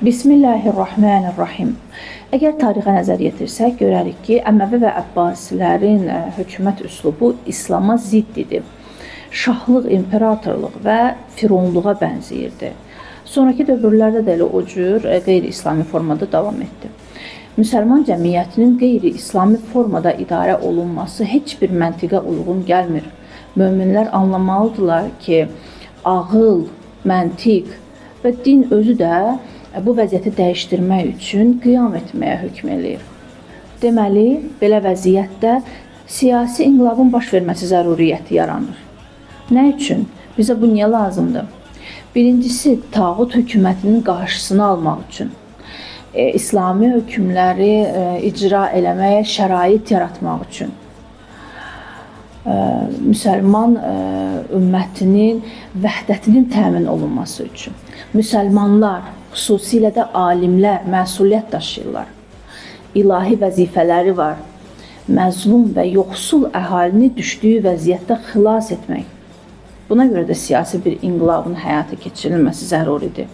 Bismillahirrahmanirrahim. Əgər tarixə nəzər yetirsək, görərik ki, Əməvi və Əbbasilərin hökumət üslubu İslama zidd idi. Şahlıq, imperatorluq və fironluğa bənzəyirdi. Sonraki dövrlərdə də elə o cür qeyri-İslami formada davam etdi. Müsəlman cəmiyyətinin qeyri-İslami formada idarə olunması heç bir məntiqə uyğun gəlmir. Möminlər anlamalıdırlar ki, ağıl, məntiq və din özü də bu vəziyyəti dəyişdirmək üçün qiyam etməyə hökm eləyir. Deməli, belə vəziyyətdə siyasi inqilabın baş verməsi zəruriyyəti yaranır. Nə üçün? Bizə bu niyə lazımdır? Birincisi, tağut hökumətinin qarşısını almaq üçün. İslami hökmləri icra eləməyə şərait yaratmaq üçün. Müsəlman ümmətinin vəhdətinin təmin olunması üçün. Müsəlmanlar, xüsusilə də alimlər məsuliyyət daşıyırlar. İlahi vəzifələri var. Məzlum və yoxsul əhalini düşdüyü vəziyyətdə xilas etmək. Buna görə də siyasi bir inqilabın həyata keçirilməsi zəruridir.